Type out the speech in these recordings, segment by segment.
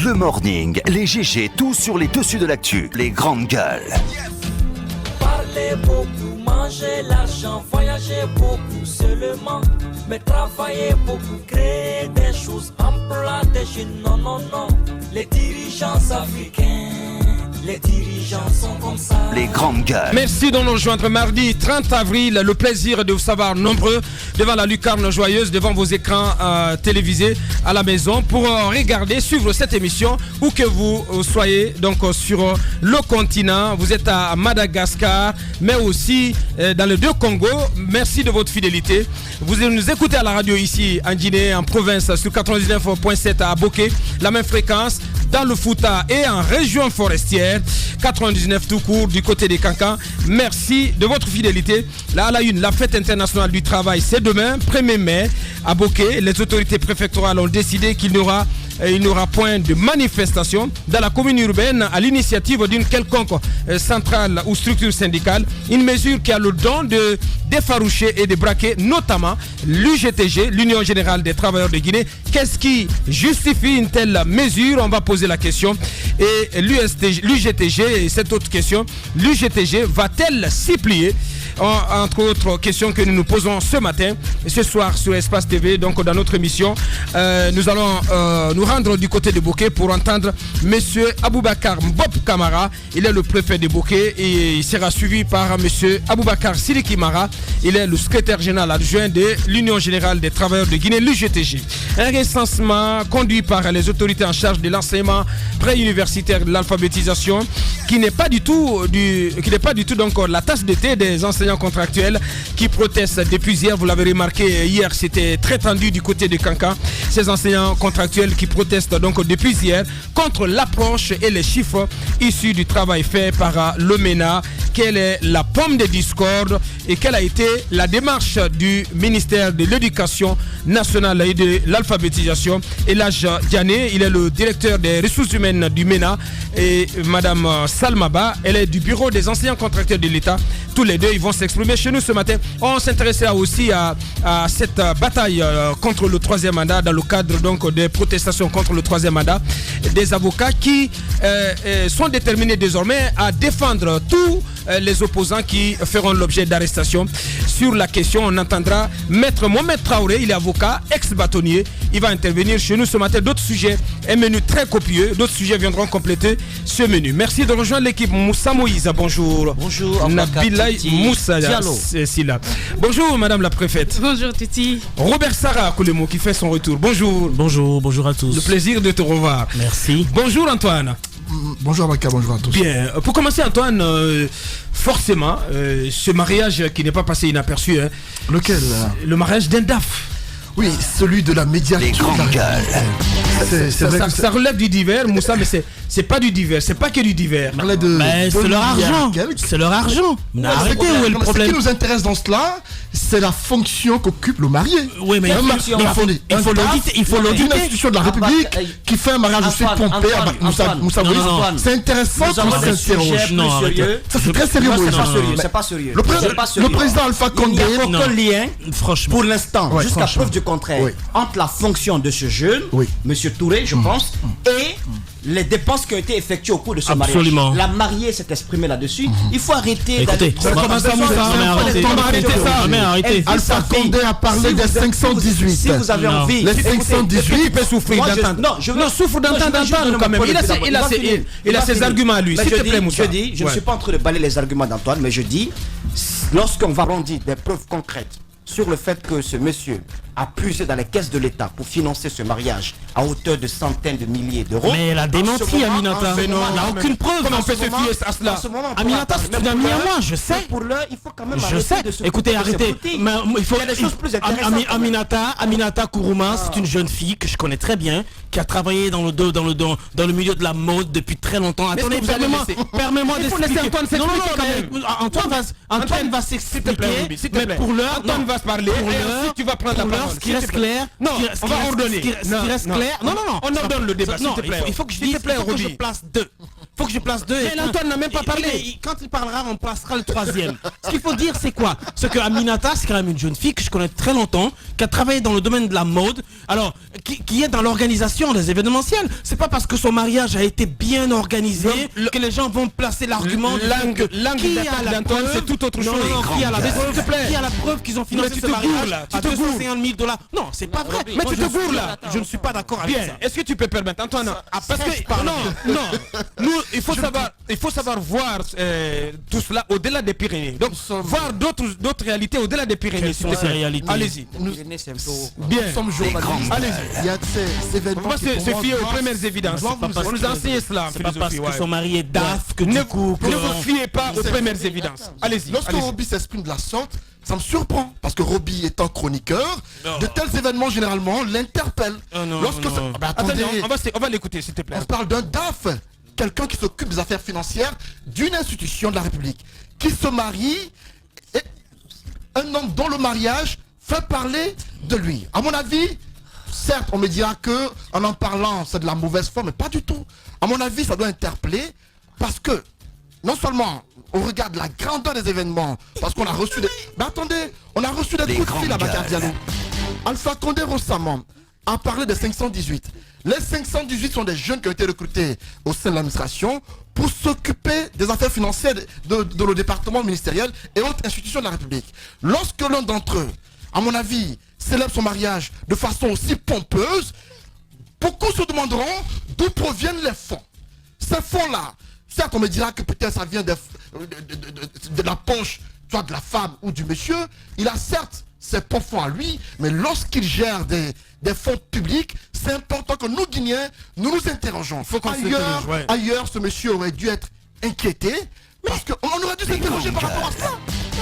Le morning, les GG, tout sur les dessus de l'actu. Les grandes gueules. Parler beaucoup, manger l'argent, voyager beaucoup seulement. Mais travailler beaucoup, créer des choses, employer des jeunes, non, non, non. Les dirigeants africains, les dirigeants sont comme ça. Les grandes gueules. Merci de nous rejoindre mardi 30 avril. Le plaisir de vous savoir nombreux devant la lucarne joyeuse, devant vos écrans télévisés à la maison pour regarder, suivre cette émission où que vous soyez donc sur le continent. Vous êtes à Madagascar, mais aussi dans les deux Congos. Merci de votre fidélité. Vous nous écoutez à la radio ici en Guinée, en province, sur 99.7 à Boké, la même fréquence dans le Fouta et en région forestière, 99 tout court du côté des Cancans. Merci de votre fidélité. Là à la une, la fête internationale du travail, c'est demain, 1er mai, à Boké. Les autorités préfectorales ont décidé qu'il n'y aura point de manifestation dans la commune urbaine à l'initiative d'une quelconque centrale ou structure syndicale. Une mesure qui a le don de d'effaroucher et de braquer notamment l'UGTG, l'Union Générale des Travailleurs de Guinée. Qu'est-ce qui justifie une telle mesure? On va poser la question. Et l'UGTG, et cette autre question, l'UGTG va-t-elle s'y plier? Entre autres questions que nous nous posons ce matin, ce soir sur Espace TV, donc dans notre émission, nous allons nous rendre du côté de Boké pour entendre Monsieur Aboubakar Mbop Kamara. Il est le préfet de Boké et il sera suivi par Monsieur Aboubakar Siliki Mara. Il est le secrétaire général adjoint de l'Union Générale des Travailleurs de Guinée, l'UGTG. Un recensement conduit par les autorités en charge de l'enseignement préuniversitaire de l'alphabétisation qui n'est pas du tout donc la tasse de thé des enseignants contractuels qui protestent depuis hier. Vous l'avez remarqué, hier c'était très tendu du côté de Cancan. Ces enseignants contractuels qui protestent donc depuis hier contre l'approche et les chiffres issus du travail fait par le MENA. Quelle est la pomme de discorde et quelle a été la démarche du ministère de l'Éducation nationale et de l'alphabétisation? Elhadj Diané, il est le directeur des ressources humaines du MENA, et Madame Salmaba, elle est du bureau des enseignants contractuels de l'État. Tous les deux, ils vont s'exprimer chez nous ce matin. On s'intéressera aussi à cette bataille contre le troisième mandat dans le cadre donc des protestations contre le troisième mandat. Des avocats qui sont déterminés désormais à défendre tous les opposants qui feront l'objet d'arrestation. Sur la question, on entendra Maître Mohamed Traoré, il est avocat, ex-bâtonnier. Il va intervenir chez nous ce matin. D'autres sujets, un menu très copieux. D'autres sujets viendront compléter ce menu. Merci de rejoindre l'équipe. Moussa Moïse, bonjour. Bonjour. Nabilaï Moussa Silla. Bonjour Madame la préfète. Bonjour Titi. Robert Sarah Koulemo qui fait son retour. Bonjour. Bonjour à tous. Le plaisir de te revoir. Merci. Bonjour Antoine. Bonjour Abaka, bonjour à tous. Bien, pour commencer Antoine, forcément, ce mariage qui n'est pas passé inaperçu. Hein, lequel? Le mariage d'Endaf. Oui, celui de la médiature. Les grandes gueules. Ça relève du divers, Moussa, mais c'est pas du divers, c'est pas que du divers. Mais c'est leur argent. C'est leur argent. Arrêtez, où est le problème? Ce qui nous intéresse dans cela, c'est la fonction qu'occupe le marié. Oui, mais il faut l'auditer. Une institution de la République qui fait un mariage aussi pompé. Moussa, c'est intéressant qu'on s'interroge. Non, ça c'est très sérieux. C'est pas sérieux. Le président Alpha Condé. Il n'y a aucun lien, franchement, pour l'instant, jusqu'à preuve du contraire, entre la fonction de ce jeune, Monsieur Touré, je pense, et les dépenses qui ont été effectuées au cours de ce mariage. La mariée s'est exprimée là-dessus. Il faut arrêter d'aller... Arrêtez. Alpha Condé a parlé des 518. Si vous avez envie... Les 518, tu peux souffrir d'entendre. Non, souffre d'entendre quand même. Il a ses arguments à lui. S'il te plaît, Moussa. Je ne suis pas en train de balayer les arguments d'Antoine, mais je dis, lorsqu'on va rendre des preuves concrètes sur le fait que ce monsieur a puisé dans les caisses de l'État pour financer ce mariage à hauteur de centaines de milliers d'euros. Mais elle a démenti, Aminata. Elle n'a aucune preuve. Comment on peut se fier à cela? Aminata, c'est une amie à moi, je sais. Pour l'heure, il faut quand même arrêter de se... Écoutez, arrêtez. Il y a des choses plus intéressantes. Aminata Kourouma, c'est une jeune fille que je connais très bien, qui a travaillé dans le milieu de la mode depuis très longtemps. Attendez, permets-moi d'expliquer. Antoine va s'expliquer. Mais pour l'heure, Antoine va se parler. Et tu vas prendre la parole. Ce qui reste clair, on va ordonner. Ce qui reste clair, non, on ordonne le débat. Non, il faut que je dise, il faut que je place deux. Faut que je place 2. Mais Antoine n'a même pas parlé. Quand il parlera, on placera le 3e. Ce qu'il faut dire, c'est quoi? C'est que Aminata, c'est quand même une jeune fille que je connais très longtemps, qui a travaillé dans le domaine de la mode, alors qui est dans l'organisation des événementiels. C'est pas parce que son mariage a été bien organisé que les gens vont placer l'argument l'angle d'Antoine, c'est tout autre chose. Qui a la preuve qu'ils ont financé ce mariage à 250 000 $? Non, c'est pas vrai. Mais tu te gourres là. Je ne suis pas d'accord avec ça. Bien. Est-ce que tu peux permettre, Antoine? Parce que non. Nous, il faut savoir voir tout cela au-delà des Pyrénées. Donc, voir d'autres réalités au-delà des Pyrénées. Quelles sont ces réalités? Allez-y. Bien. Nous sommes journalistes. Allez-y. Il y a ces événements. On va se fier aux premières évidences. On nous a enseigné cela en C'est pas parce philosophie. que son mari est DAF que Ne du coup... vous fiez pas aux premières évidences. Allez-y. Lorsque Roby s'exprime de la sorte, ça me surprend. Parce que Roby étant chroniqueur, de tels événements généralement l'interpellent. Attendez, on va l'écouter s'il te plaît. On parle d'un DAF, quelqu'un qui s'occupe des affaires financières d'une institution de la République, qui se marie, et un homme dont le mariage fait parler de lui. À mon avis, certes, on me dira que en parlant, c'est de la mauvaise forme, mais pas du tout. À mon avis, ça doit interpeller parce que non seulement on regarde la grandeur des événements, parce qu'on a reçu des... Mais attendez, on a reçu des coups de fil à Bakar Diallo. Alpha Condé récemment a parlé des 518. Les 518 sont des jeunes qui ont été recrutés au sein de l'administration pour s'occuper des affaires financières de le département ministériel et autres institutions de la République. Lorsque l'un d'entre eux, à mon avis, célèbre son mariage de façon aussi pompeuse, beaucoup se demanderont d'où proviennent les fonds. Ces fonds-là, certes on me dira que peut-être ça vient de la poche, soit de la femme ou du monsieur. Il a certes ses propres fonds à lui, mais lorsqu'il gère des fonds publics, c'est important que nous, Guinéens, nous nous interrogeons. Ailleurs, ce monsieur aurait dû être inquiété, parce qu'on aurait dû s'interroger par rapport à ça.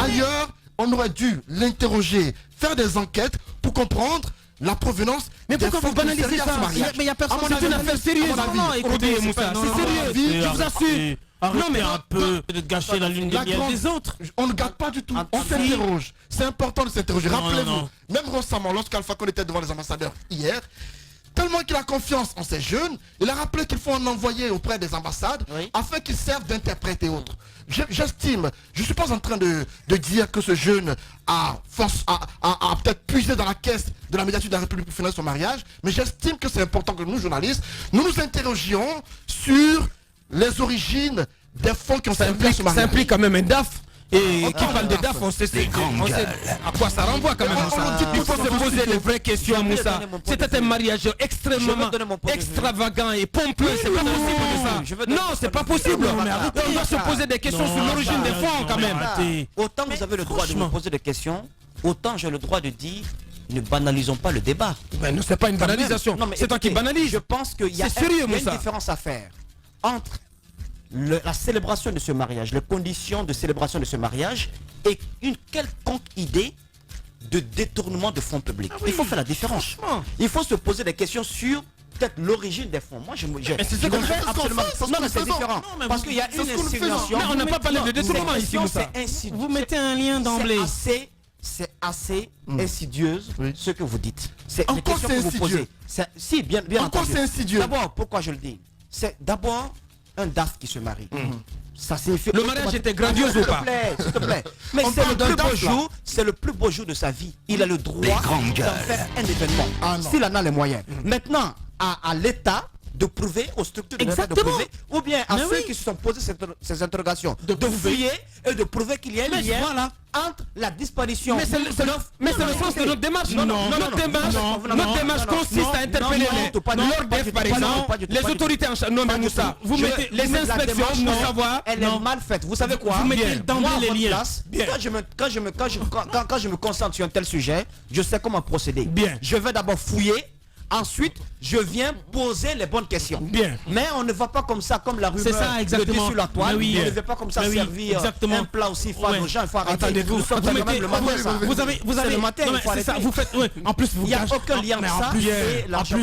Ailleurs, on aurait dû l'interroger, faire des enquêtes pour comprendre la provenance. Mais pourquoi vous banalisez ça? Mais il n'y a personne. C'est une affaire sérieuse. Non, écoutez, Moussa, c'est sérieux. Je vous assure. Non mais un peu de gâcher la lune de miel des autres. On ne gâte pas du tout. On s'interroge. C'est important de s'interroger. Rappelez-vous, même récemment, lorsqu'Alpha Condé était devant les ambassadeurs hier, tellement qu'il a confiance en ces jeunes, il a rappelé qu'il faut en envoyer auprès des ambassades afin qu'ils servent d'interprètes et autres. J'estime, je ne suis pas en train de dire que ce jeune a peut-être puisé dans la caisse de la médiature de la République pour financer son mariage, mais j'estime que c'est important que nous, journalistes, nous nous interrogions sur les origines des fonds qui ont servi à ce mariage. Ça implique quand même un DAF. Et qui parle de DAF, on sait à quoi ça renvoie quand même, Moussa. Il faut se poser les vraies questions, Moussa. C'était un mariage extrêmement extravagant et pompeux. C'est pas possible de ça. Non, c'est pas possible. On doit se poser des questions sur l'origine des fonds quand même. Autant vous avez le droit de me poser des questions, autant j'ai le droit de dire ne banalisons pas le débat. Mais non, c'est pas une banalisation. C'est toi qui banalise. Je pense qu'il y a une différence à faire entre la célébration de ce mariage, les conditions de célébration de ce mariage et une quelconque idée de détournement de fonds publics. Il faut faire la différence. Il faut se poser des questions sur peut-être l'origine des fonds. Moi, mais c'est ce qu'on fait absolument. Non, mais c'est différent. Parce qu'il y a une insinuation. Mais on n'a pas parlé de détournement ici, Moussa. Vous mettez un lien d'emblée. C'est assez insidieuse ce que vous dites. C'est les questions que vous posez. Si, bien entendu. C'est insidieux. D'abord, pourquoi je le dis? C'est d'abord un DAF qui se marie. Ça signifie... Le mariage était grandiose ou pas? S'il te plaît. Mais c'est le plus beau jour. C'est le plus beau jour de sa vie. Il a le droit d'en faire un événement. S'il en a les moyens. Maintenant, à l'État de prouver, aux structures de l'État de prouver, ou bien à ceux qui se sont posés ces interrogations, de fouiller et de prouver qu'il y a un lien entre la disparition. Mais c'est le sens de notre démarche. Notre démarche consiste à interpeller l'ORDEF par exemple, les autorités en charge. Non mais Moussa, vous mettez les inspections pour savoir. Elle est mal faite. Vous savez quoi? Vous mettez d'emblée les liens. Quand je me concentre sur un tel sujet, je sais comment procéder. Je vais d'abord fouiller. Ensuite, je viens poser les bonnes questions. Mais on ne va pas comme ça, comme la rumeur le dit sur la toile. On ne va pas comme ça servir un plat aussi froid aux gens. Il faut arrêter. Vous avez le matin, il faut arrêter. En plus, il n'y a aucun lien entre ça et l'argent.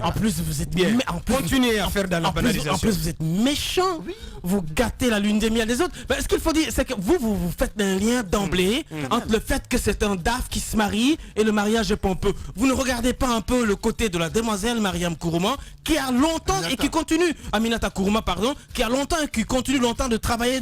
En plus, vous êtes bien. Continuez à faire dans la banalisation. En plus, vous êtes méchant. Vous gâtez la lune des miels des autres. Ce qu'il faut dire, c'est que vous faites un lien d'emblée entre le fait que c'est un DAF qui se marie et le mariage est pompeux. Vous ne regardez pas un peu le côté côté de la demoiselle Mariam Kourouma, qui a longtemps et qui continue, Aminata Kourouma, pardon, qui a longtemps et qui continue longtemps de travailler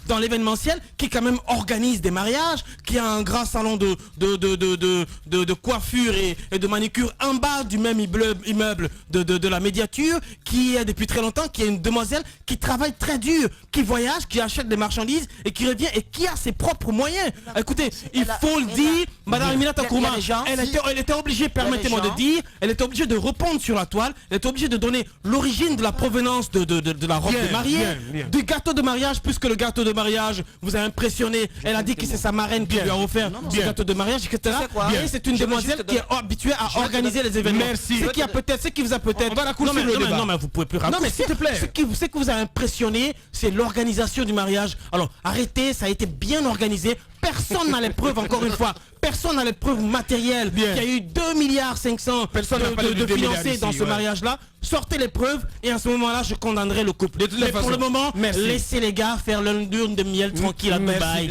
dans l'événementiel, qui quand même organise des mariages, qui a un grand salon de coiffure et de manicure en bas du même immeuble de la médiature, qui est depuis très longtemps, qui est une demoiselle qui travaille très dur, qui voyage, qui achète des marchandises et qui revient et qui a ses propres moyens. Écoutez, il faut le dire, Madame Aminata Kourouma, elle était obligée, permettez-moi de dire, elle était obligée de répondre sur la toile, elle était obligée de donner l'origine de la provenance de la robe de mariée, du gâteau de mariage, puisque le gâteau de mariage vous a impressionné. Elle a dit que c'est sa marraine qui lui a offert ce gâteau de mariage, etc. Et c'est une demoiselle qui est habituée à organiser les événements. Merci. Ce qui vous a peut-être... On va la coucher le débat. Non, mais vous pouvez plus raccourcir. Non, mais s'il te plaît. Ce qui vous a impressionné, c'est l'organisation du mariage. Alors, arrêtez, ça a été bien organisé. Personne n'a les preuves, encore une fois. Personne n'a les preuves matérielles. Il y a eu 2,5 milliards de financés dans ce mariage-là. Sortez les preuves et à ce moment-là, je condamnerai le couple. Mais pour le moment, laissez les gars faire leur lune de miel tranquille à Dubaï.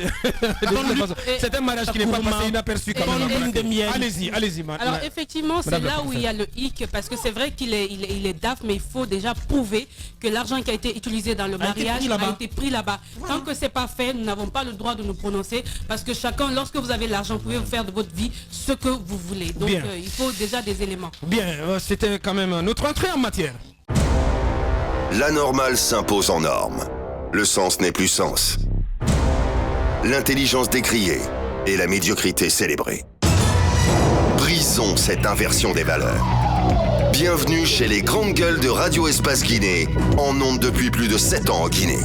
C'est un mariage qui n'est pas passé inaperçu quand même. Allez-y. Alors effectivement, c'est là où il y a le hic, parce que c'est vrai qu'il est DAF, mais il faut déjà prouver que l'argent qui a été utilisé dans le mariage a été pris là-bas. Tant que c'est pas fait, nous n'avons pas le droit de nous prononcer, parce que chacun, lorsque vous avez l'argent, vous pouvez faire de votre vie ce que vous voulez. Donc il faut déjà des éléments. Bien, c'était quand même notre entrée en matière. La normale s'impose en norme. Le sens n'est plus sens. L'intelligence décriée et la médiocrité célébrée. Brisons cette inversion des valeurs. Bienvenue chez les grandes gueules de Radio Espace Guinée, en ondes depuis plus de 7 ans en Guinée.